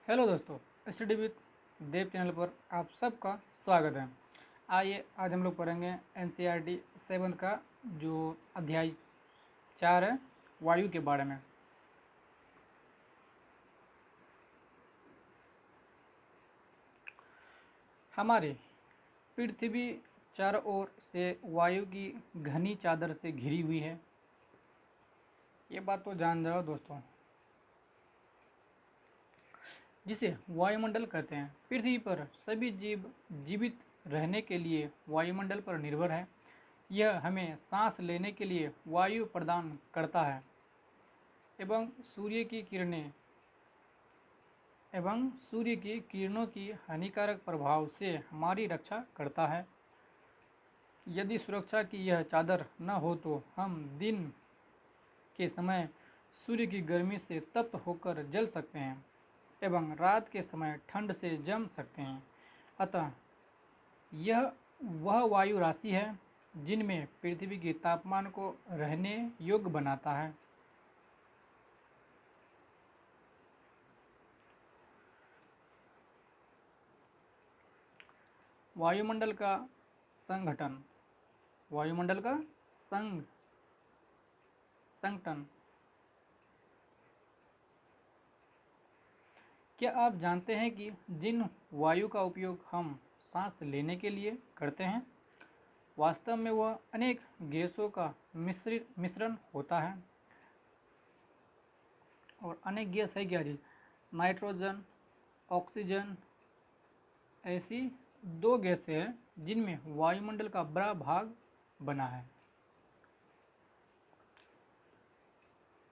Hello दोस्तों, study with Dev channel पर आप सबका स्वागत है। आइए आज हम लोग पढ़ेंगे एनसीईआरटी 7 का जो अध्याय 4 है, वायु के बारे में। हमारी पृथ्वी चारों ओर से वायु की घनी चादर से घिरी हुई है। ये बात तो जान जाओ दोस्तों, जिसे वायुमंडल कहते हैं। पृथ्वी पर सभी जीव जीवित रहने के लिए वायुमंडल पर निर्भर है। यह हमें सांस लेने के लिए वायु प्रदान करता है एवं सूर्य की किरणों की हानिकारक प्रभाव से हमारी रक्षा करता है। यदि सुरक्षा की यह चादर न हो तो हम दिन के समय सूर्य की गर्मी से तप्त होकर जल सकते हैं एवं रात के समय ठंड से जम सकते हैं। अतः यह वह वायु राशि है जिनमें पृथ्वी के तापमान को रहने योग्य बनाता है। वायुमंडल का संगठन, वायुमंडल का संगठन। क्या आप जानते हैं कि जिन वायु का उपयोग हम सांस लेने के लिए करते हैं, वास्तव में वह अनेक गैसों का मिश्रण होता है। और अनेक गैस है क्या जी? नाइट्रोजन, ऑक्सीजन, ऐसी दो गैसें हैं जिनमें वायुमंडल का बड़ा भाग बना है।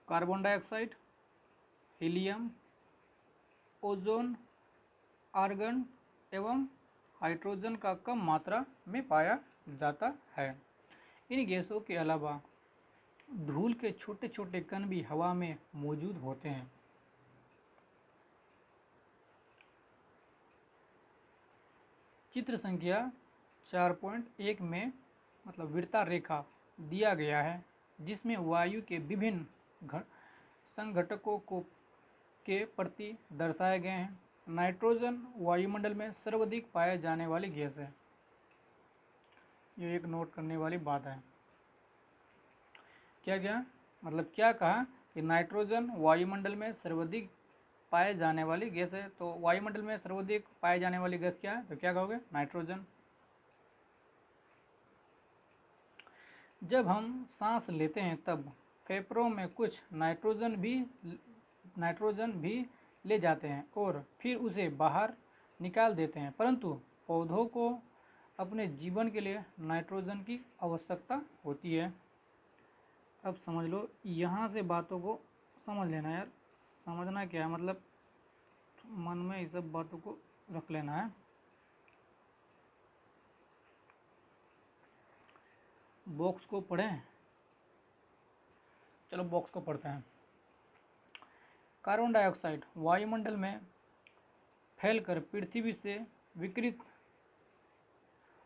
Carbon dioxide, helium, ozone, argon एवं हाइड्रोजन का कम मात्रा में पाया जाता है। इन गैसों के अलावा धूल के छोटे छोटे कण भी हवा में मौजूद होते हैं। चित्र संख्या 4.1 में वृत्ता रेखा दिया गया है, जिसमें वायु के विभिन्न संघटकों के प्रति दर्शाए गए हैं। नाइट्रोजन वायुमंडल में सर्वाधिक पाए जाने वाली गैस है। ये एक नोट करने वाली बात है। क्या कहा कि नाइट्रोजन वायुमंडल में सर्वाधिक पाए जाने वाली गैस है। तो वायुमंडल में सर्वाधिक पाए जाने वाली गैस क्या है? तो क्या कहोगे? नाइट्रोजन। जब हम सांस लेते हैं तब फेफड़ों में कुछ नाइट्रोजन भी ले जाते हैं और फिर उसे बाहर निकाल देते हैं, परंतु पौधों को अपने जीवन के लिए नाइट्रोजन की आवश्यकता होती है। अब समझ लो, यहाँ से बातों को समझ लेना यार। समझना क्या है, मतलब मन में इस सब बातों को रख लेना है। बॉक्स को पढ़ें, चलो बॉक्स को पढ़ते हैं। कार्बन डाइऑक्साइड वायुमंडल में फैलकर पृथ्वी से विकिरित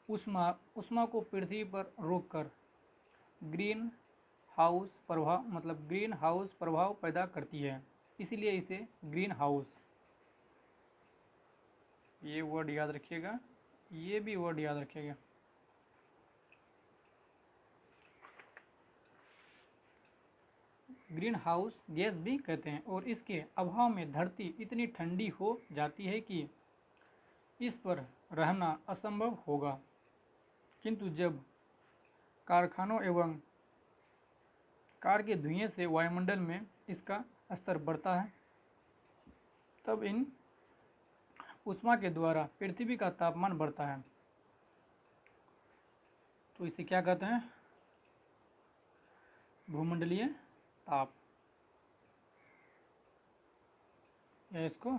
उष्मा को पृथ्वी पर रोककर ग्रीन हाउस प्रभाव पैदा करती है। इसलिए इसे ग्रीन हाउस, ये वर्ड याद रखिएगा, ये भी वर्ड याद रखिएगा। ग्रीन हाउस गैस भी कहते हैं। और इसके अभाव में धरती इतनी ठंडी हो जाती है कि इस पर रहना असंभव होगा। किंतु जब कारखानों एवं कार के धुएं से वायुमंडल में इसका स्तर बढ़ता है, तब इन उष्मा के द्वारा पृथ्वी का तापमान बढ़ता है। तो इसे क्या कहते हैं? भूमंडलीय ताप, या इसको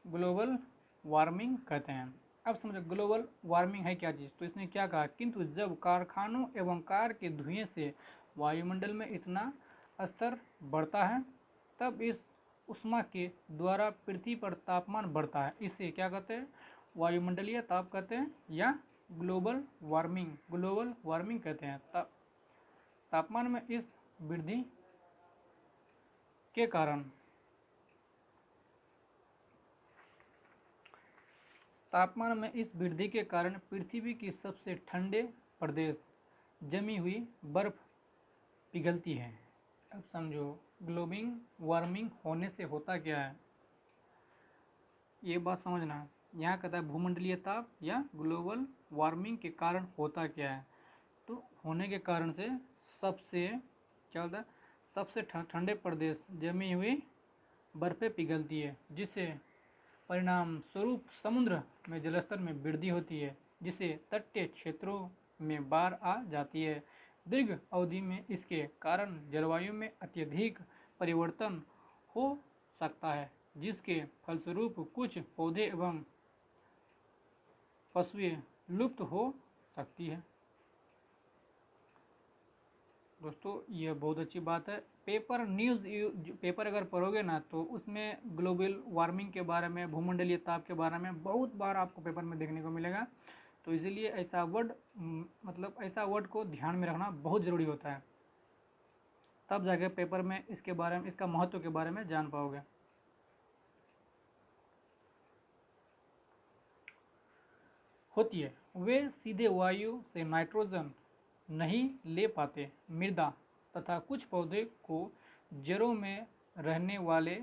ग्लोबल वार्मिंग कहते हैं। अब समझो ग्लोबल वार्मिंग है क्या चीज़। तो इसने क्या कहा, किंतु जब कारखानों एवं कार के धुएं से वायुमंडल में इतना स्तर बढ़ता है, तब इस उष्मा के द्वारा पृथ्वी पर तापमान बढ़ता है। इसे क्या कहते हैं? वायुमंडलीय ताप कहते हैं या ग्लोबल वार्मिंग कहते हैं। तापमान में इस वृद्धि के कारण तापमान में इस वृद्धि के कारण पृथ्वी की सबसे ठंडे प्रदेश जमी हुई बर्फ पिघलती है। अब समझो ग्लोबल वार्मिंग होने से होता क्या है, ये बात समझना। यहाँ कहता है भूमंडलीय ताप या ग्लोबल वार्मिंग के कारण होता क्या है, तो होने के कारण से सबसे क्या होता है, सबसे ठंडे प्रदेश जमी हुई बर्फें पिघलती है, जिससे परिणाम स्वरूप समुद्र में जलस्तर में वृद्धि होती है, जिससे तटीय क्षेत्रों में बाढ़ आ जाती है। दीर्घ अवधि में इसके कारण जलवायु में अत्यधिक परिवर्तन हो सकता है, जिसके फलस्वरूप कुछ पौधे एवं पशुएं लुप्त हो सकती है। दोस्तों यह बहुत अच्छी बात है। पेपर न्यूज़ पेपर अगर पढ़ोगे ना तो उसमें ग्लोबल वार्मिंग के बारे में, भूमंडलीय ताप के बारे में बहुत बार आपको पेपर में देखने को मिलेगा। तो इसीलिए ऐसा वर्ड मतलब ऐसा वर्ड को ध्यान में रखना बहुत ज़रूरी होता है, तब जाके पेपर में इसके बारे में, इसका महत्व के बारे में जान पाओगे। होती है, वे सीधे वायु से नाइट्रोजन नहीं ले पाते। मृदा तथा कुछ पौधे को जड़ों में रहने वाले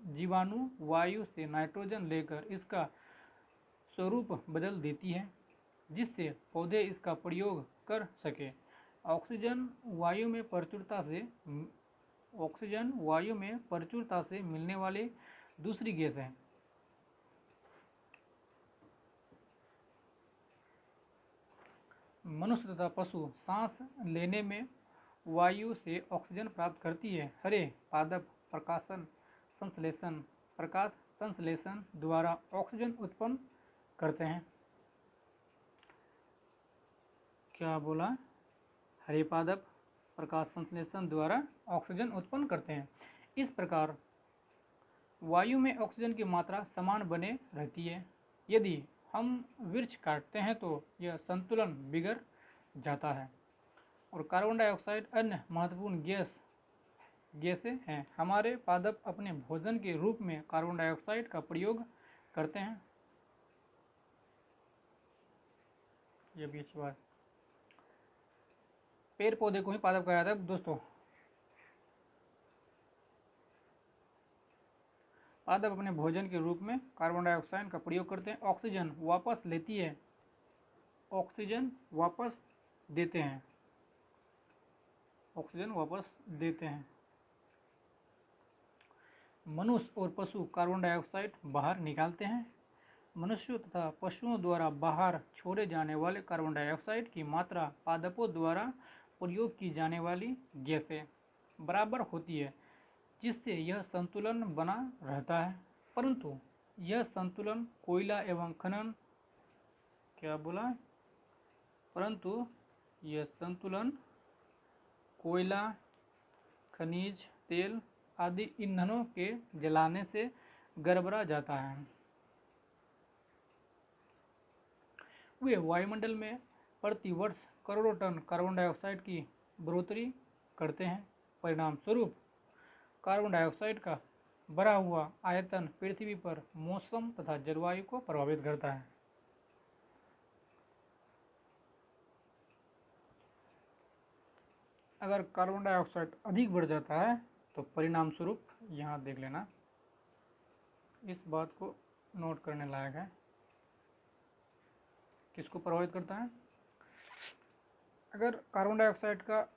जीवाणु वायु से नाइट्रोजन लेकर इसका स्वरूप बदल देती है, जिससे पौधे इसका प्रयोग कर सके। ऑक्सीजन वायु में प्रचुरता से मिलने वाली दूसरी गैस है। मनुष्य तथा पशु सांस लेने में वायु से ऑक्सीजन प्राप्त करती है। हरे पादप प्रकाश संश्लेषण द्वारा ऑक्सीजन उत्पन्न करते हैं। क्या बोला? हरे पादप प्रकाश संश्लेषण द्वारा ऑक्सीजन उत्पन्न करते हैं। इस प्रकार वायु में ऑक्सीजन की मात्रा समान बने रहती है। यदि हम वृक्ष काटते हैं तो यह संतुलन बिगड़ जाता है और कार्बन डाइऑक्साइड अन्य महत्वपूर्ण गैसें हैं। हमारे पादप अपने भोजन के रूप में कार्बन डाइऑक्साइड का प्रयोग करते हैं। यह भी अच्छी बात। पेड़ पौधे को ही पादप कहा जाता है दोस्तों। पादप अपने भोजन के रूप में कार्बन डाइऑक्साइड का प्रयोग करते हैं। ऑक्सीजन वापस लेती है, ऑक्सीजन वापस देते हैं, ऑक्सीजन वापस देते हैं। मनुष्य और पशु कार्बन डाइऑक्साइड बाहर निकालते हैं। मनुष्यों तथा पशुओं द्वारा बाहर छोड़े जाने वाले कार्बन डाइऑक्साइड की मात्रा पादपों द्वारा प्रयोग की जाने वाली गैस से बराबर होती है, जिससे यह संतुलन बना रहता है। परंतु यह संतुलन कोयला एवं खनन क्या बोला? परंतु यह संतुलन कोयला, खनिज तेल आदि ईंधनों के जलाने से गड़बड़ा जाता है। वे वायुमंडल में प्रति वर्ष करोड़ों टन कार्बन डाइऑक्साइड की बढ़ोतरी करते हैं। परिणाम स्वरूप कार्बन डाइऑक्साइड का बढ़ा हुआ आयतन पृथ्वी पर मौसम तथा जलवायु को प्रभावित करता है। अगर कार्बन डाइऑक्साइड अधिक बढ़ जाता है तो परिणाम स्वरूप, यहाँ देख लेना, इस बात को नोट करने लायक है, किसको प्रभावित करता है? अगर कार्बन डाइऑक्साइड का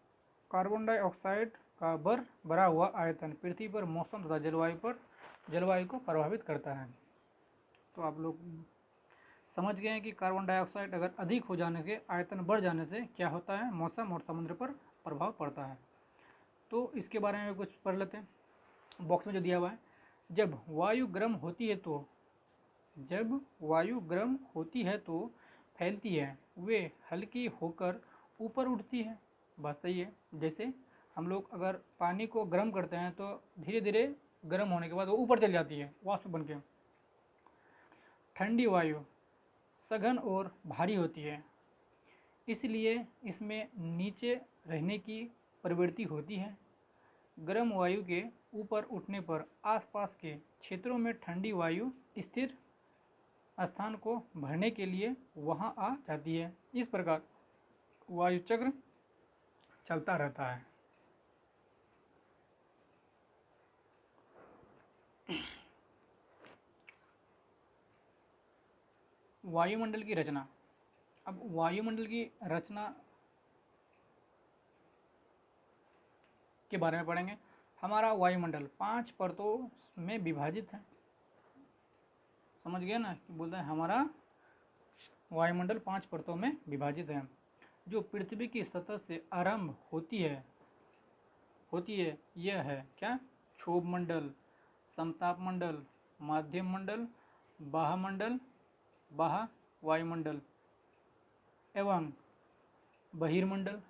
बढ़ा हुआ आयतन पृथ्वी पर मौसम तथा जलवायु को प्रभावित करता है। तो आप लोग समझ गए हैं कि कार्बन डाइऑक्साइड अगर अधिक हो जाने से, आयतन बढ़ जाने से क्या होता है, मौसम और समुद्र पर प्रभाव पड़ता है। तो इसके बारे में कुछ पढ़ लेते हैं। बॉक्स में जो दिया हुआ है, जब वायु गर्म होती है तो फैलती है, वे हल्की होकर ऊपर उठती है। बात सही है। जैसे हम लोग अगर पानी को गर्म करते हैं तो धीरे धीरे गर्म होने के बाद वो ऊपर चल जाती है वाष्प बन के। ठंडी वायु सघन और भारी होती है, इसलिए इसमें नीचे रहने की प्रवृत्ति होती है। गर्म वायु के ऊपर उठने पर आसपास के क्षेत्रों में ठंडी वायु स्थिर स्थान को भरने के लिए वहां आ जाती है। इस प्रकार वायु चक्र चलता रहता है। वायुमंडल की रचना। अब वायुमंडल की रचना के बारे में पढ़ेंगे। हमारा वायुमंडल 5 परतों में विभाजित है। समझ गया ना कि बोलते हैं हमारा वायुमंडल 5 परतों में विभाजित है। जो पृथ्वी की सतह से आरंभ होती है यह है क्या? क्षोभ मंडल, समताप मंडल, माध्यम मंडल, बाह्यमंडल, बाह्य वायुमंडल एवं बहिर्मंडल।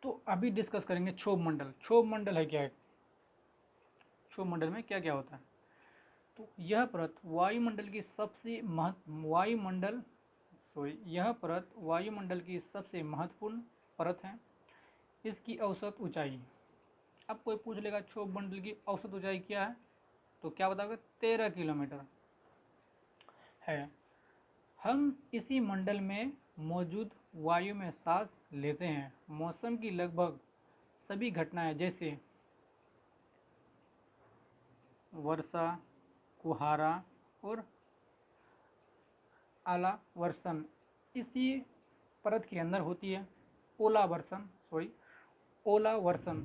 तो अभी डिस्कस करेंगे क्षोभ मंडल। क्षोभ मंडल है क्या है? क्षोभ मंडल में क्या क्या होता है? तो यह परत वायुमंडल की सबसे महत्वपूर्ण परत है। इसकी औसत ऊंचाई, अब कोई पूछ लेगा क्षोभ मंडल की औसत ऊंचाई क्या है, तो क्या बताओगे? 13 किलोमीटर है। हम इसी मंडल में मौजूद वायु में सांस लेते हैं। मौसम की लगभग सभी घटनाएं जैसे वर्षा, कुहारा और आला वर्षण इसी परत के अंदर होती है। ओला वर्षण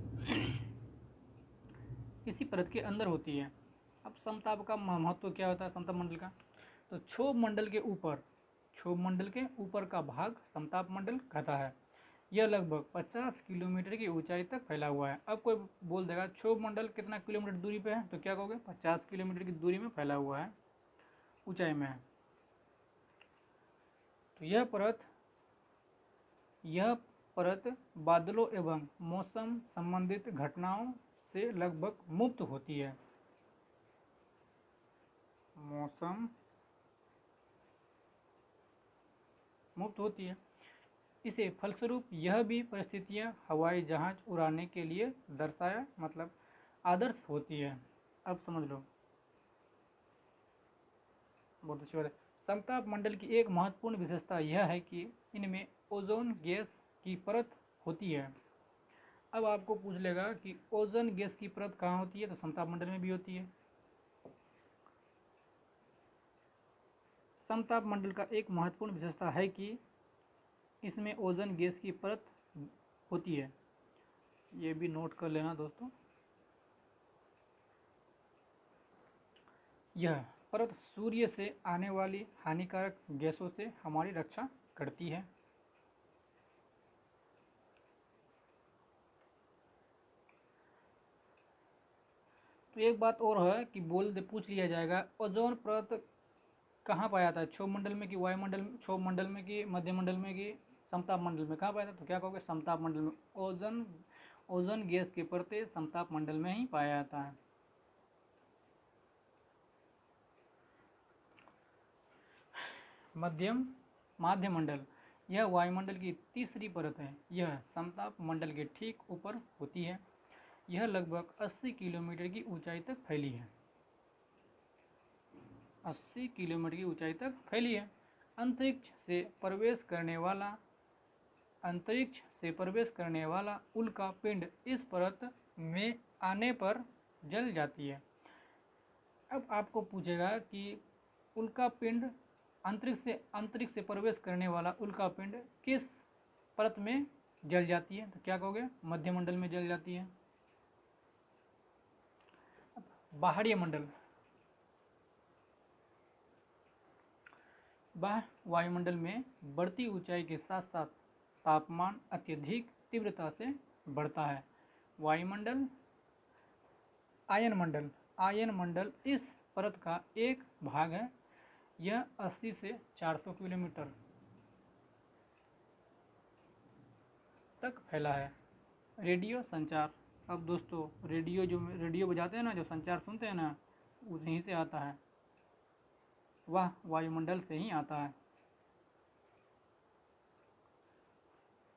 इसी परत के अंदर होती है। अब समताप का महत्व क्या होता है समताप मंडल का? तो क्षोभ मंडल के ऊपर का भाग समताप मंडल कहता है। यह लगभग 50 किलोमीटर की ऊंचाई तक फैला हुआ है। अब कोई बोल देगा क्षोभ मंडल कितना किलोमीटर दूरी पे है, तो क्या कहोगे? 50 किलोमीटर की दूरी में फैला हुआ है, ऊंचाई में है। तो यह परत बादलों एवं मौसम संबंधित घटनाओं से लगभग मुक्त होती है। मौसम मुक्त होती है। इसे फलस्वरूप यह भी परिस्थितियां हवाई जहाज उड़ाने के लिए दर्शाया मतलब आदर्श होती है। अब समझ लो, बहुत अच्छी बात है। समताप मंडल की एक महत्वपूर्ण विशेषता यह है कि इनमें ओजोन गैस की परत होती है। अब आपको पूछ लेगा कि ओजोन गैस की परत कहाँ होती है, तो समताप मंडल में भी होती है। समताप मंडल का एक महत्वपूर्ण विशेषता है कि इसमें ओजोन गैस की परत होती है। ये भी नोट कर लेना दोस्तों। यह परत सूर्य से आने वाली हानिकारक गैसों से हमारी रक्षा करती है। तो एक बात और है कि पूछ लिया जाएगा ओजोन परत कहाँ पाया जाता है? क्षोभ मंडल में कि वायुमंडल में? क्षोभ मंडल में कि मध्यमंडल में कि समताप मंडल में? कहाँ पाया जाता है? तो क्या कहोगे? समताप मंडल में। ओजोन गैस की परतें समताप मंडल में ही पाया जाता है। माध्य मंडल, यह वायुमंडल की तीसरी परत है। यह समताप मंडल के ठीक ऊपर होती है। यह लगभग 80 किलोमीटर की ऊंचाई तक फैली है। 80 किलोमीटर की ऊंचाई तक फैली है। अंतरिक्ष से प्रवेश करने वाला उल्का पिंड इस परत में आने पर जल जाती है। अब आपको पूछेगा कि उल्का पिंड अंतरिक्ष से प्रवेश करने वाला उल्का पिंड किस परत में जल जाती है, तो क्या कहोगे? मध्यमंडल में जल जाती है। बाहरी मंडल, बाह्य वायुमंडल में बढ़ती ऊंचाई के साथ साथ तापमान अत्यधिक तीव्रता से बढ़ता है। वायुमंडल आयन मंडल इस परत का एक भाग है। यह 80 से 400 किलोमीटर तक फैला है। रेडियो संचार, अब दोस्तों रेडियो बजाते हैं ना, जो संचार सुनते हैं ना, उन्हीं से आता है, वह वायुमंडल से ही आता है।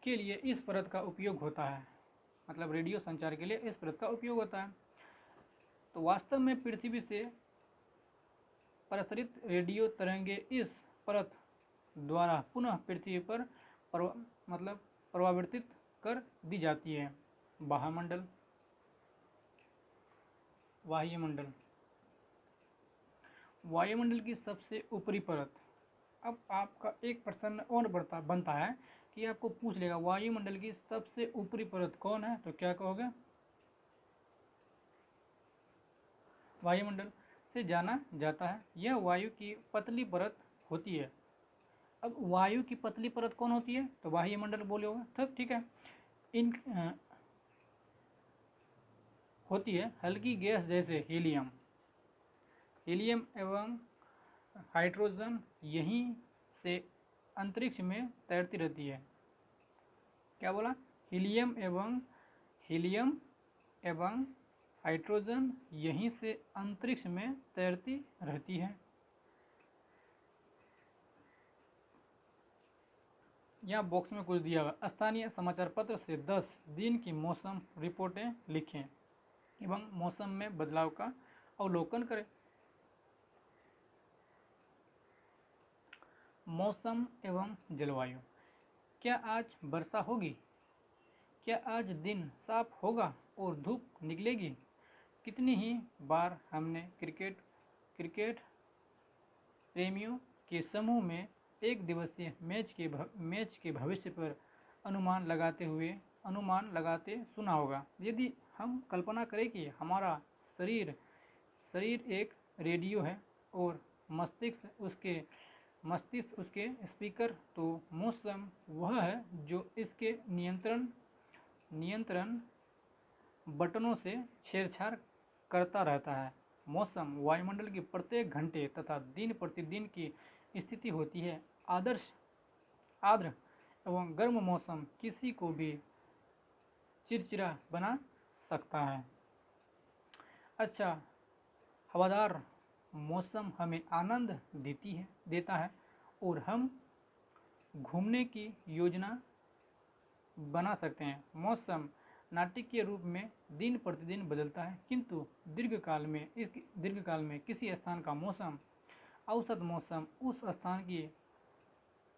के लिए इस परत का उपयोग होता है, मतलब रेडियो संचार के लिए इस परत का उपयोग होता है। तो वास्तव में पृथ्वी से प्रसारित रेडियो तरंगे इस परत द्वारा पुनः पृथ्वी पर परावर्तित कर दी जाती है। वायुमंडल, वायुमंडल, वायुमंडल की सबसे ऊपरी परत। अब आपका एक प्रश्न और बनता है कि आपको पूछ लेगा वायुमंडल की सबसे ऊपरी परत कौन है, तो क्या कहोगे? वायुमंडल से जाना जाता है यह वायु की पतली परत होती है। अब वायु की पतली परत कौन होती है, तो वायुमंडल बोले होगा, तो ठीक है। इन होती है हल्की गैस जैसे हीलियम, हीलियम एवं हाइड्रोजन यहीं से अंतरिक्ष में तैरती रहती है। क्या बोला? हीलियम एवं हाइड्रोजन यहीं से अंतरिक्ष में तैरती रहती है। यहाँ बॉक्स में कुछ दिया हुआ, स्थानीय समाचार पत्र से 10 दिन की मौसम रिपोर्टें लिखें एवं मौसम में बदलाव का अवलोकन करें। मौसम एवं जलवायु। क्या आज वर्षा होगी? क्या आज दिन साफ होगा और धूप निकलेगी? कितनी ही बार हमने क्रिकेट प्रेमियों के समूह में एक दिवसीय मैच के भविष्य पर अनुमान लगाते सुना होगा। यदि हम कल्पना करें कि हमारा शरीर एक रेडियो है और मस्तिष्क उसके स्पीकर, तो मौसम वह है जो इसके नियंत्रण बटनों से छेड़छाड़ करता रहता है। मौसम वायुमंडल की प्रत्येक घंटे तथा दिन प्रतिदिन की स्थिति होती है। आर्द्र एवं गर्म मौसम किसी को भी चिड़चिड़ा बना सकता है। अच्छा, हवादार मौसम हमें आनंद देता है और हम घूमने की योजना बना सकते हैं। मौसम नाटकीय रूप में दिन प्रतिदिन बदलता है, किंतु दीर्घकाल में किसी स्थान का औसत मौसम उस स्थान की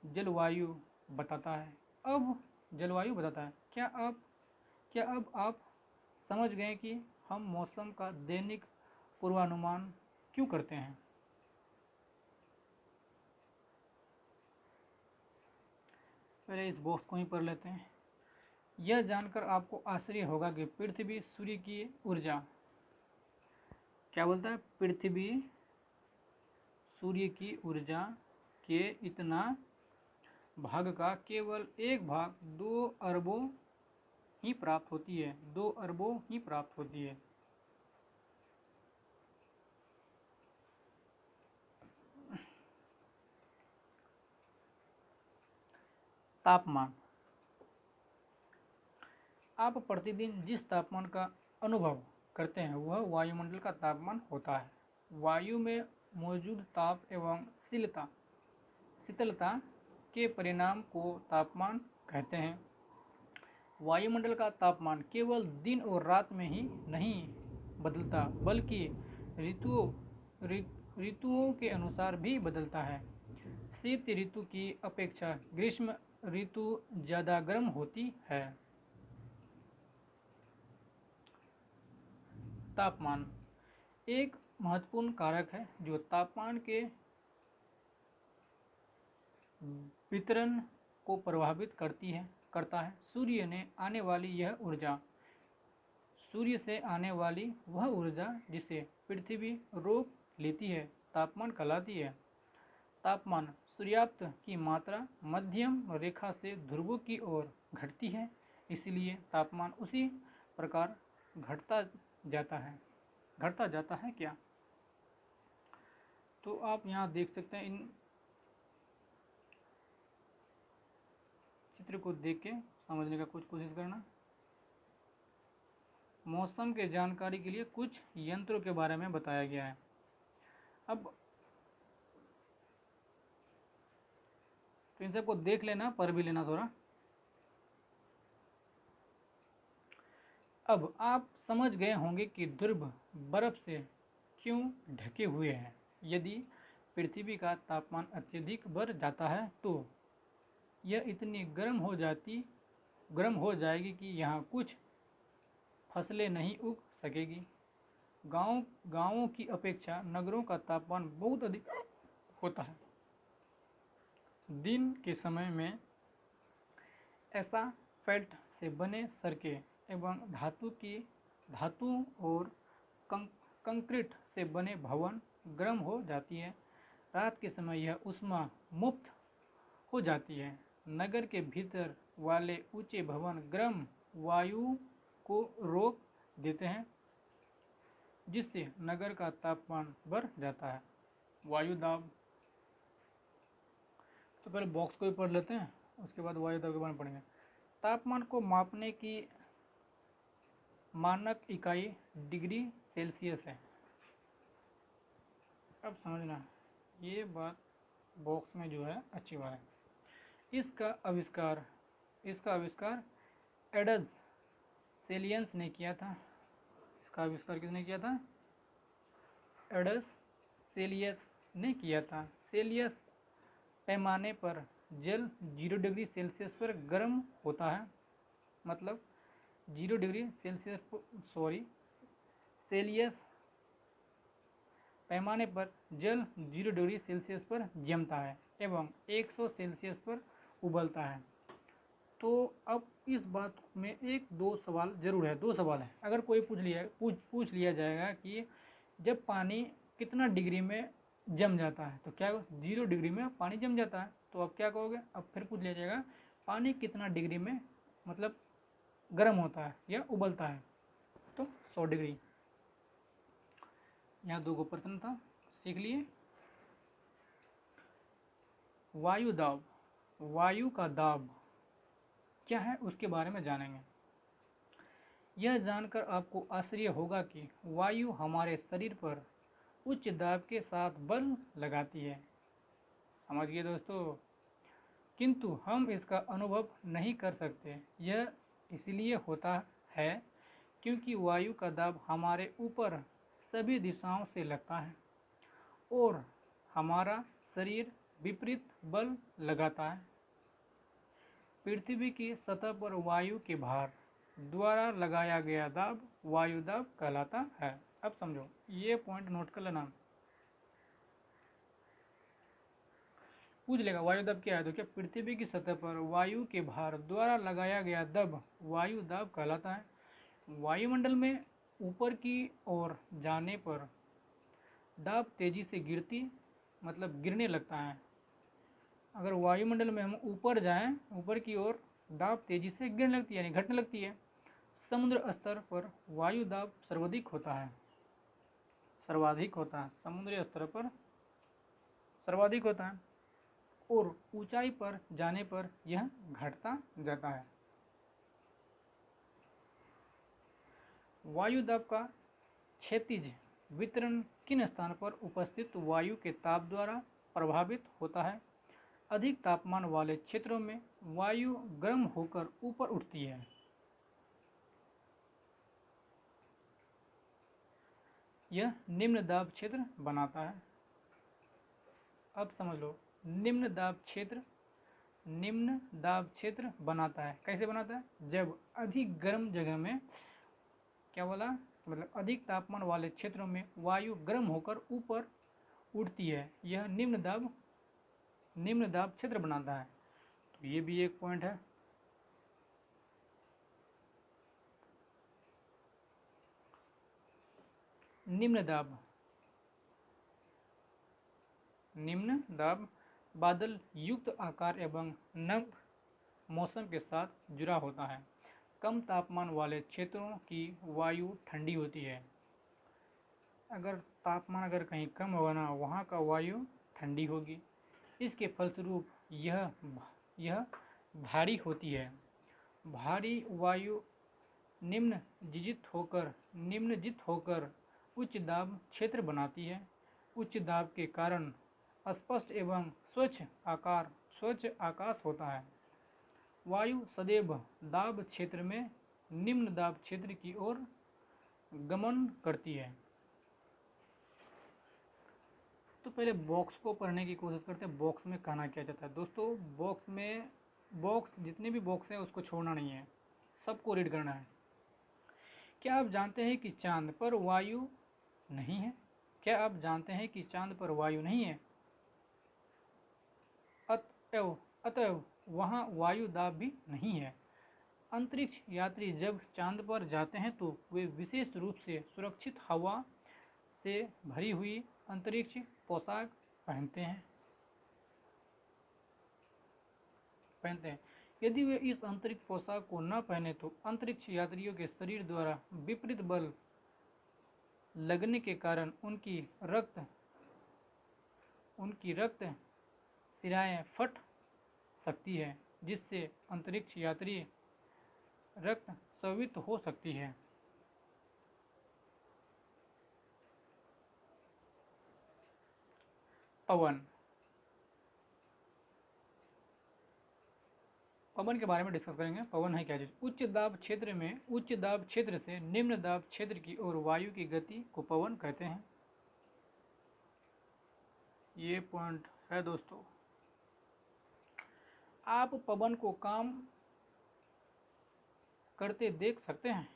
जलवायु बताता है। क्या अब आप समझ गए कि हम मौसम का दैनिक पूर्वानुमान क्यों करते हैं? पहले इस बॉक्स को ही पढ़ लेते हैं। यह जानकर आपको आश्चर्य होगा कि पृथ्वी सूर्य की ऊर्जा, क्या बोलता है? पृथ्वी सूर्य की ऊर्जा के इतना भाग का केवल एक भाग 2 अरबों ही प्राप्त होती है। 2 अरबों ही प्राप्त होती है। तापमान। आप प्रतिदिन जिस तापमान का अनुभव करते हैं वह वायुमंडल का तापमान होता है। वायु में मौजूद ताप एवं शीतलता के परिणाम को तापमान कहते हैं। वायुमंडल का तापमान केवल दिन और रात में ही नहीं बदलता, बल्कि ऋतुओं के अनुसार भी बदलता है। शीत ऋतु की अपेक्षा ग्रीष्म ऋतु ज़्यादा गर्म होती है। तापमान एक महत्वपूर्ण कारक है जो तापमान के वितरण को प्रभावित करता है। सूर्य से आने वाली वह ऊर्जा जिसे पृथ्वी रोक लेती है तापमान कहलाती है। तापमान सूर्यास्त की मात्रा मध्यम रेखा से ध्रुवों की ओर घटती है, इसलिए तापमान उसी प्रकार घटता जाता है क्या? तो आप यहाँ देख सकते हैं, इन चित्र को देख के समझने का कुछ कोशिश करना। मौसम के जानकारी के लिए कुछ यंत्रों के बारे में बताया गया है। अब तो इन सबको देख लेना, पढ़ भी लेना थोड़ा। अब आप समझ गए होंगे कि ध्रुव बर्फ से क्यों ढके हुए हैं। यदि पृथ्वी का तापमान अत्यधिक बढ़ जाता है तो यह इतनी गर्म हो जाएगी कि यहाँ कुछ फसलें नहीं उग सकेगी। गांवों की अपेक्षा नगरों का तापमान बहुत अधिक होता है। दिन के समय में एसाफेल्ट से बने सड़कें एवं धातु और कंक्रीट से बने भवन गर्म हो जाती है। रात के समय यह ऊष्मा मुक्त हो जाती है। नगर के भीतर वाले ऊंचे भवन गर्म वायु को रोक देते हैं, जिससे नगर का तापमान बढ़ जाता है। वायु दाब, तो पहले बॉक्स को ही पढ़ लेते हैं, उसके बाद वायु दाब के बारे में पढ़ेंगे। तापमान को मापने की मानक इकाई डिग्री सेल्सियस है। अब समझना, ये बात बॉक्स में जो है अच्छी बात है। इसका आविष्कार एडज सेलियंस ने किया था। इसका आविष्कार किसने किया था? एडज सेलियस ने किया था। सेलियस पैमाने पर जल 0 डिग्री सेल्सियस पर गर्म होता है। मतलब 0 डिग्री सेल्सियस सेलियस पैमाने पर जल 0 डिग्री सेल्सियस पर जमता है एवं 100 सेल्सियस पर उबलता है। तो अब इस बात में एक दो सवाल जरूर है, दो सवाल है। अगर कोई पूछ लिया जाएगा कि जब पानी कितना डिग्री में जम जाता है, तो क्या 0 डिग्री में पानी जम जाता है, तो अब क्या कहोगे? अब फिर पूछ लिया जाएगा पानी कितना डिग्री में मतलब गर्म होता है या उबलता है, तो 100 डिग्री। यहाँ दो प्रश्न था, सीख लिए। वायु दाब, वायु का दाब क्या है उसके बारे में जानेंगे। यह जानकर आपको आश्चर्य होगा कि वायु हमारे शरीर पर उच्च दाब के साथ बल लगाती है। समझ गए दोस्तों? किंतु हम इसका अनुभव नहीं कर सकते। यह इसलिए होता है क्योंकि वायु का दाब हमारे ऊपर सभी दिशाओं से लगता है और हमारा शरीर विपरीत बल लगाता है। पृथ्वी की सतह पर वायु के भार द्वारा लगाया गया दाब वायु दाब कहलाता है। अब समझो, ये पॉइंट नोट कर लेना। पूछ लेगा वायु दाब क्या है, तो क्या पृथ्वी की सतह पर वायु के भार द्वारा लगाया गया दाब वायु दाब कहलाता है। वायुमंडल में ऊपर की ओर जाने पर दाब तेजी से मतलब गिरने लगता है। अगर वायुमंडल में हम ऊपर जाएं, ऊपर की ओर, दाब तेजी से गिरने लगती है, यानी घटने लगती है। समुद्र स्तर पर वायु दाब सर्वाधिक होता है। समुद्री स्तर पर सर्वाधिक होता है और ऊंचाई पर जाने पर यह घटता जाता है। वायु दाब का क्षैतिज वितरण किन स्थान पर उपस्थित वायु के ताप द्वारा प्रभावित होता है। अधिक तापमान वाले क्षेत्रों में वायु गर्म होकर ऊपर उठती है। यह निम्न दाब क्षेत्र बनाता है। अब समझ लो, निम्न दाब क्षेत्र बनाता है। कैसे बनाता है? जब अधिक गर्म जगह में, क्या बोला, मतलब अधिक तापमान वाले क्षेत्रों में वायु गर्म होकर ऊपर उठती है, यह निम्न दाब क्षेत्र बनाता है। तो ये भी एक पॉइंट है। निम्न दाब बादल युक्त आकार एवं नम मौसम के साथ जुड़ा होता है। कम तापमान वाले क्षेत्रों की वायु ठंडी होती है। अगर तापमान कहीं कम होगा ना, वहाँ का वायु ठंडी होगी। इसके फलस्वरूप यह भारी होती है। भारी वायु निम्नजित होकर उच्च दाब क्षेत्र बनाती है। उच्च दाब के कारण स्पष्ट एवं स्वच्छ आकाश होता है। वायु सदैव दाब क्षेत्र में निम्न दाब क्षेत्र की ओर गमन करती है। तो पहले बॉक्स को पढ़ने की कोशिश करते हैं। बॉक्स में कहना क्या चाहता है दोस्तों? बॉक्स जितने भी बॉक्स हैं उसको छोड़ना नहीं है, सबको रीड करना है। क्या आप जानते हैं कि चांद पर वायु नहीं है? क्या आप जानते हैं कि चांद पर वायु नहीं है? अतएव वहाँ वायु दाब भी नहीं है। अंतरिक्ष यात्री जब चांद पर जाते हैं तो वे विशेष रूप से सुरक्षित हवा से भरी हुई अंतरिक्ष पोशाक पहनते हैं। यदि वे इस अंतरिक्ष पोशाक को न पहने तो अंतरिक्ष यात्रियों के शरीर द्वारा विपरीत बल लगने के कारण उनकी रक्त सिराएं फट सकती है, जिससे अंतरिक्ष यात्री रक्त स्रावित हो सकती है। पवन के बारे में डिस्कस करेंगे। पवन है क्या चीज? उच्च दाब क्षेत्र से निम्न दाब क्षेत्र की ओर वायु की गति को पवन कहते हैं। ये पॉइंट है दोस्तों। आप पवन को काम करते देख सकते हैं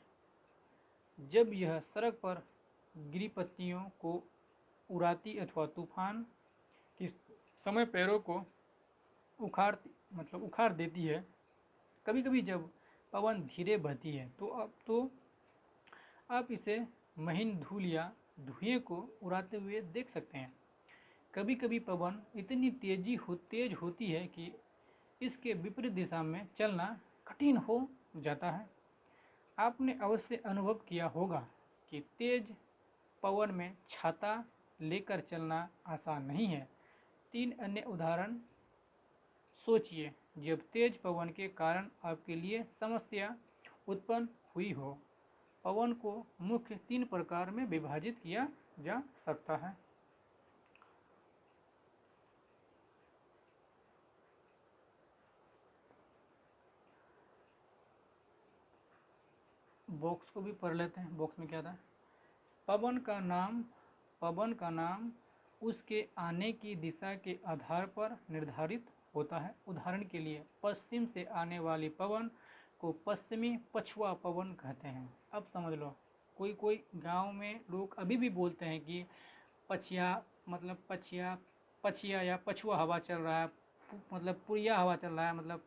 जब यह सड़क पर गिरी पत्तियों को उड़ाती अथवा तूफान के समय पैरों को उखाड़ देती है। कभी कभी जब पवन धीरे बहती है तो आप इसे महीन धूल या धुएं को उड़ाते हुए देख सकते हैं। कभी कभी पवन इतनी तेज होती है कि इसके विपरीत दिशा में चलना कठिन हो जाता है। आपने अवश्य अनुभव किया होगा कि तेज पवन में छाता लेकर चलना आसान नहीं है। 3 अन्य उदाहरण सोचिए जब तेज पवन के कारण आपके लिए समस्या उत्पन्न हुई हो। पवन को मुख्य 3 प्रकार में विभाजित किया जा सकता है। बॉक्स को भी पढ़ लेते हैं। बॉक्स में क्या था? पवन का नाम उसके आने की दिशा के आधार पर निर्धारित होता है। उदाहरण के लिए पश्चिम से आने वाली पवन को पश्चिमी पछुआ पवन कहते हैं। अब समझ लो, कोई गांव में लोग अभी भी बोलते हैं कि पछिया या पछुआ हवा चल रहा है, पुरिया हवा चल रहा है,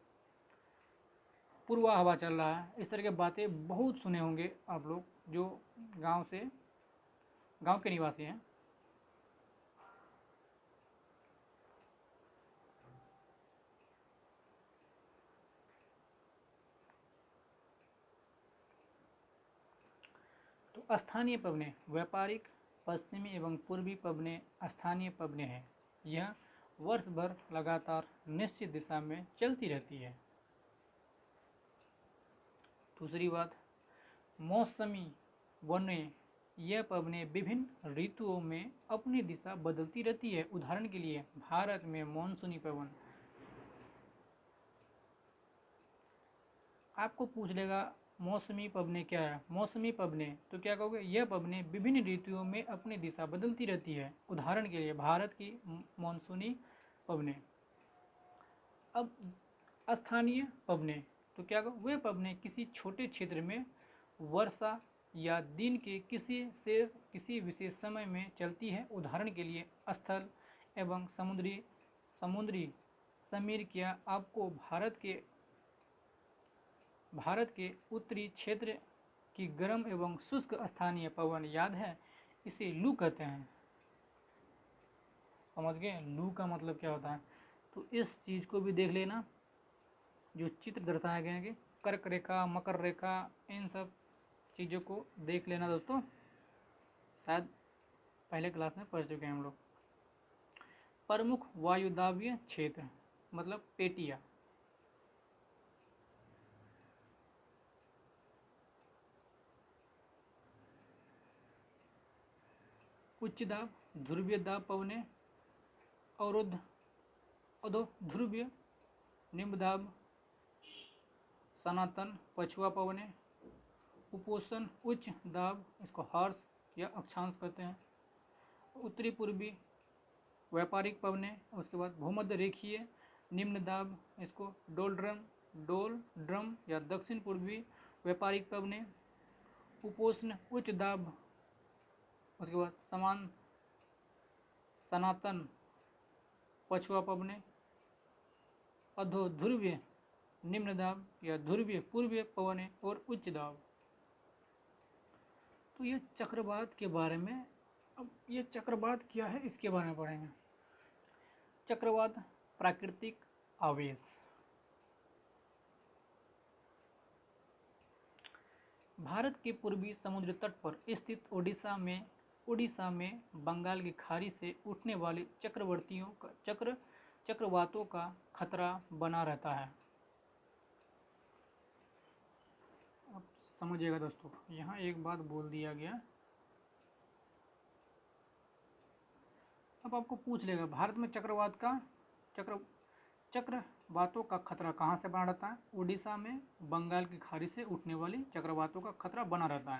पूर्वा हवा चल रहा है। इस तरह की बातें बहुत सुने होंगे आप लोग जो गांव के निवासी हैं। तो स्थानीय पवनें व्यापारिक पश्चिमी एवं पूर्वी पवनें स्थानीय पवनें हैं। यह वर्ष भर लगातार निश्चित दिशा में चलती रहती है। दूसरी बात, मौसमी वनें, यह पवनें विभिन्न ऋतुओं में अपनी दिशा बदलती रहती है। उदाहरण के लिए भारत में मानसूनी पवन। आपको पूछ लेगा मौसमी पवनें क्या है? मौसमी पवनें तो क्या कहोगे? यह पवनें विभिन्न ऋतुओं में अपनी दिशा बदलती रहती है। उदाहरण के लिए भारत की मानसूनी पवनें। अब स्थानीय पवनें तो क्या कहो? वे पवनें किसी छोटे क्षेत्र में वर्षा या दिन के किसी विशेष समय में चलती है। उदाहरण के लिए स्थल एवं समुद्री समीर। क्या आपको भारत के उत्तरी क्षेत्र की गर्म एवं शुष्क स्थानीय पवन याद है? इसे लू कहते हैं। समझ गए लू का मतलब क्या होता है? तो इस चीज़ को भी देख लेना, जो चित्र दर्शाए गए हैं कि कर्क रेखा, मकर रेखा, इन सब चीज़ों को देख लेना दोस्तों। शायद पहले क्लास में पढ़ चुके हैं हम लोग। प्रमुख वायुदाबीय क्षेत्र मतलब पेटिया। उच्च दाब ध्रुवीय दाब पवनें, अधो ध्रुवीय निम्न दाब सनातन पछुआ पवनें, उपोषण उच्च दाब, इसको हार्स या अक्षांश कहते हैं। उत्तरी पूर्वी व्यापारिक पवनें, उसके बाद भूमध्य रेखीय निम्न दाब, इसको डोलड्रम या दक्षिण पूर्वी व्यापारिक पवनें। उपोष्ण उच्च दाब, उसके बाद सनातन पछुआ पवनें। अधोध्रुवीय निम्न दाब या ध्रुवीय पूर्वीय पवनें और उच्च दाब। तो ये चक्रवात के बारे में, अब ये चक्रवात क्या है इसके बारे में पढ़ेंगे। चक्रवात प्राकृतिक आवेश। भारत के पूर्वी समुद्र तट पर स्थित उड़ीसा में बंगाल की खाड़ी से उठने वाले चक्रवातों का खतरा बना रहता है। अब समझिएगा दोस्तों, यहाँ एक बात बोल दिया गया, अब आपको पूछ लेगा भारत में चक्रवातों का खतरा कहाँ से बना रहता है। उड़ीसा में बंगाल की खाड़ी से उठने वाली चक्रवातों का खतरा बना रहता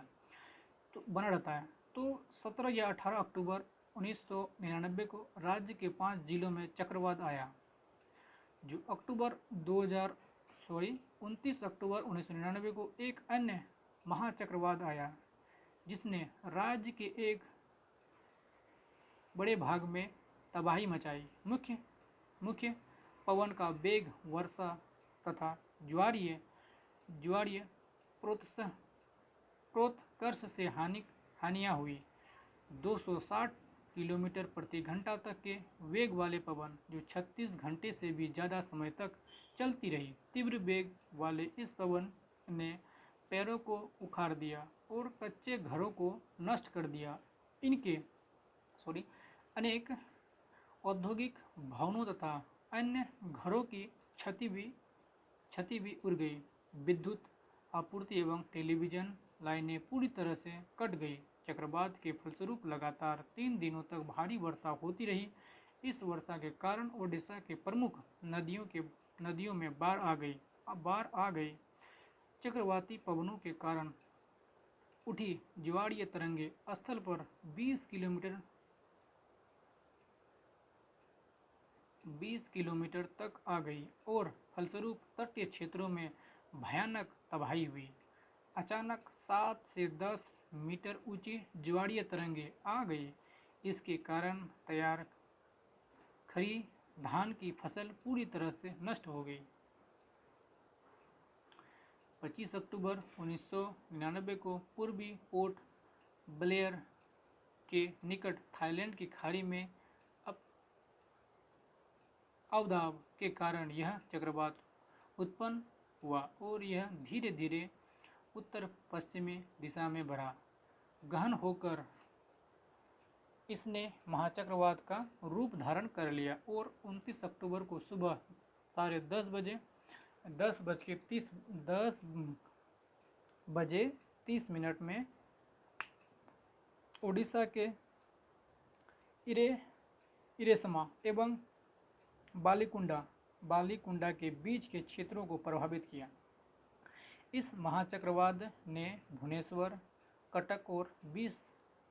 है। तो 17 या 18 अक्टूबर 1999 को राज्य के 5 जिलों में चक्रवात आया। जो 29 अक्टूबर 1999 को एक अन्य महाचक्रवात आया, जिसने राज्य के एक बड़े भाग में तबाही मचाई। मुख्य पवन का वेग, वर्षा तथा ज्वारीय प्रोत्कर्ष से हानियाँ हुई। 260 किलोमीटर प्रति घंटा तक के वेग वाले पवन, जो 36 घंटे से भी ज़्यादा समय तक चलती रही। तीव्र वेग वाले इस पवन ने पेड़ों को उखाड़ दिया और कच्चे घरों को नष्ट कर दिया। अनेक औद्योगिक भवनों तथा अन्य घरों की क्षति भी उड़ गई। विद्युत आपूर्ति एवं टेलीविजन लाइनें पूरी तरह से कट गई। चक्रवात के फलस्वरूप लगातार 3 दिनों तक भारी वर्षा होती रही। इस वर्षा के कारण ओडिशा के प्रमुख नदियों में बाढ़ आ गई। चक्रवाती पवनों के कारण उठी ज्वारीय तरंगे स्थल पर 20 किलोमीटर तक आ गई और फलस्वरूप तटीय क्षेत्रों में भयानक तबाही हुई। अचानक 7 से 10 मीटर ऊंची ज्वारीय तरंगे आ गई। इसके कारण तैयार खड़ी धान की फसल पूरी तरह से नष्ट हो गई। 25 अक्टूबर 1999 को पूर्वी पोर्ट ब्लेयर के निकट थाईलैंड की खाड़ी में अवदाब के कारण यह चक्रवात उत्पन्न हुआ और यह धीरे धीरे उत्तर पश्चिमी दिशा में बढ़ा। गहन होकर इसने महाचक्रवात का रूप धारण कर लिया और 29 अक्टूबर को सुबह 10:30 में ओडिशा के इरेसमा एवं बालीकुंडा के बीच के क्षेत्रों को प्रभावित किया। इस महाचक्रवात ने भुवनेश्वर, कटक और 20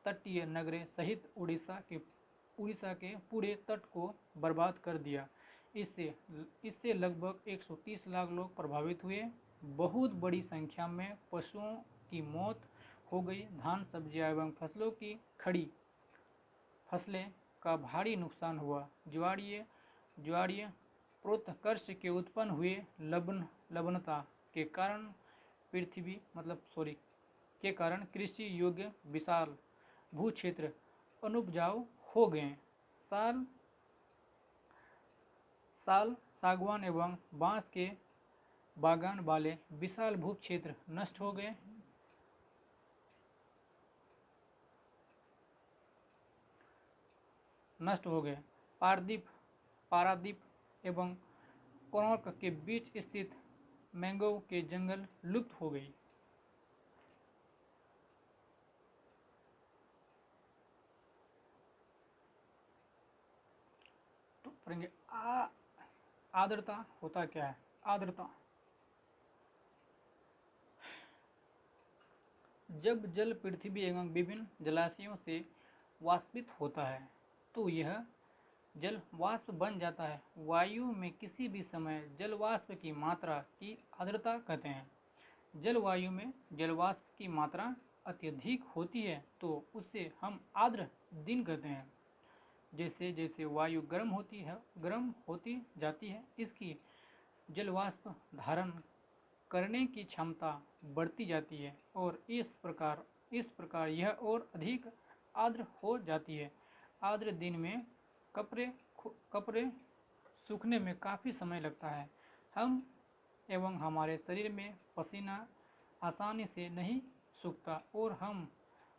तटीय नगरों सहित उड़ीसा के पूरे तट को बर्बाद कर दिया। इससे लगभग 130 लाख लोग प्रभावित हुए। बहुत बड़ी संख्या में पशुओं की मौत हो गई। धान, सब्जियां एवं फसलों की खड़ी फसलें का भारी नुकसान हुआ। ज्वारीय प्रोत्कर्ष के उत्पन्न हुए लवणता के कारण कृषि योग्य विशाल भूक्षेत्र अनुपजाऊ हो गए। साल, सागवान एवं बांस के बागान वाले विशाल भूक्षेत्र नष्ट हो गए। पारादीप एवं कोणार्क के बीच स्थित मैंग्रोव के जंगल लुप्त हो गई। तो पढ़ेंगे आर्द्रता होता क्या है। जब जल पृथ्वी एवं विभिन्न जलाशयों से वाष्पित होता है तो यह जल वाष्प बन जाता है। वायु में किसी भी समय जल वाष्प की मात्रा की आर्द्रता कहते हैं। जलवायु में जल वाष्प की मात्रा अत्यधिक होती है तो उसे हम आर्द्र दिन कहते हैं। जैसे जैसे वायु गर्म होती जाती है, इसकी जल वाष्प धारण करने की क्षमता बढ़ती जाती है और इस प्रकार यह और अधिक आर्द्र हो जाती है। आर्द्र दिन में कपड़े सूखने में काफ़ी समय लगता है। हम एवं हमारे शरीर में पसीना आसानी से नहीं सूखता और हम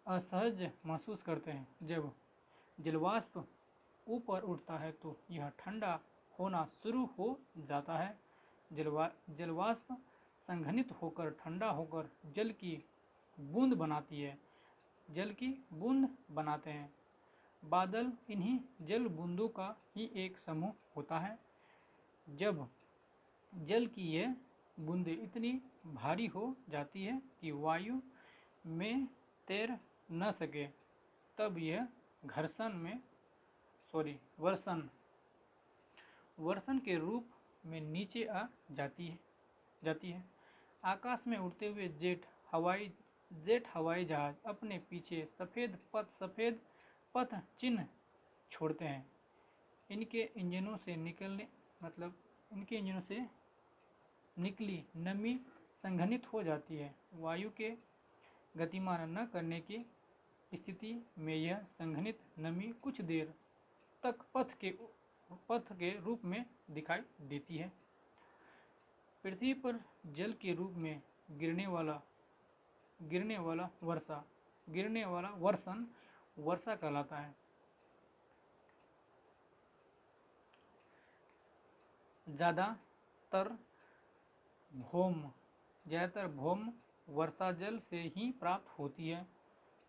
असहज महसूस करते हैं। जब जलवाष्प ऊपर उठता है तो यह ठंडा होना शुरू हो जाता है। जलवाष्प संघनित होकर ठंडा होकर जल की बूंद बनाते हैं। बादल इन्हीं जल बूंदों का ही एक समूह होता है। जब जल की यह बूंदें इतनी भारी हो जाती है कि वायु में तैर न सके तब यह वर्षण के रूप में नीचे आ जाती है। आकाश में उड़ते हुए जेट हवाई जहाज अपने पीछे सफ़ेद पथ चिन्ह छोड़ते हैं। इनके इंजनों से निकली नमी संघनित हो जाती है। वायु के गतिमान न करने की स्थिति में यह संघनित नमी कुछ देर तक पथ के रूप में दिखाई देती है। पृथ्वी पर जल के रूप में गिरने वाला वर्षण वर्षा कहलाता है। ज़्यादातर भौम वर्षा जल से ही प्राप्त होती है।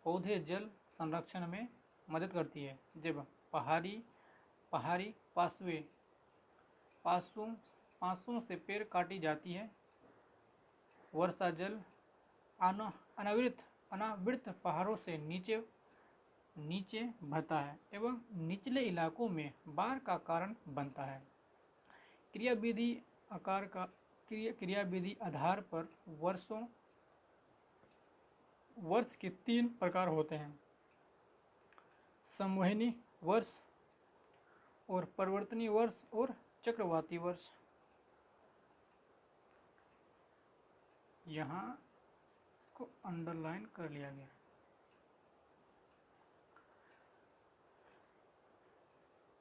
पौधे जल संरक्षण में मदद करती है। जब पहाड़ी पासों से पेड़ काटी जाती है, वर्षा जल अनावृत पहाड़ों से नीचे बहता है एवं निचले इलाकों में बाढ़ का कारण बनता है। क्रियाविधि आधार पर वर्ष के 3 प्रकार होते हैं: संवहनी वर्ष और परिवर्तनीय वर्ष और चक्रवाती वर्ष। यहाँ इसको अंडरलाइन कर लिया गया।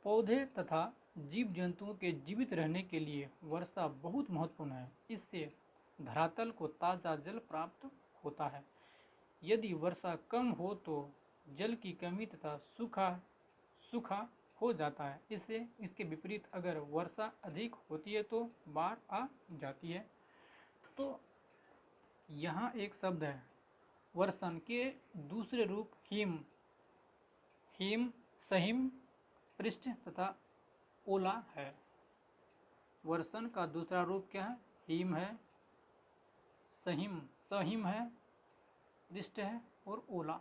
पौधे तथा जीव जंतुओं के जीवित रहने के लिए वर्षा बहुत महत्वपूर्ण है। इससे धरातल को ताज़ा जल प्राप्त होता है। यदि वर्षा कम हो तो जल की कमी तथा सूखा हो जाता है। इसके विपरीत अगर वर्षा अधिक होती है तो बाढ़ आ जाती है। तो यहाँ एक शब्द है वर्षण के दूसरे रूप सहिम, पृष्ठ तथा ओला है। वर्षण का दूसरा रूप क्या है? हिम है, सहिम है, पृष्ठ है और ओला।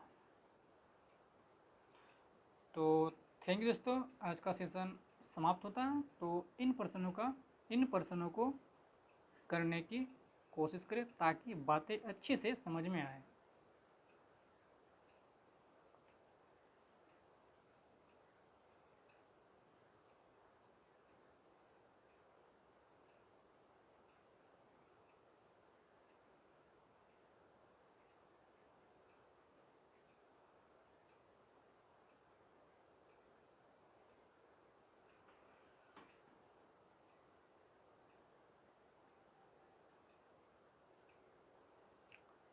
तो थैंक यू दोस्तों, आज का सेशन समाप्त होता है। तो इन प्रश्नों को करने की कोशिश करें ताकि बातें अच्छे से समझ में आए।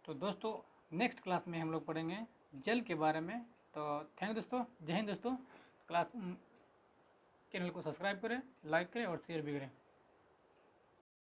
तो दोस्तों नेक्स्ट क्लास में हम लोग पढ़ेंगे जल के बारे में। तो थैंक यू दोस्तों, जय हिंद दोस्तों। चैनल को सब्सक्राइब करें, लाइक करें और शेयर भी करें।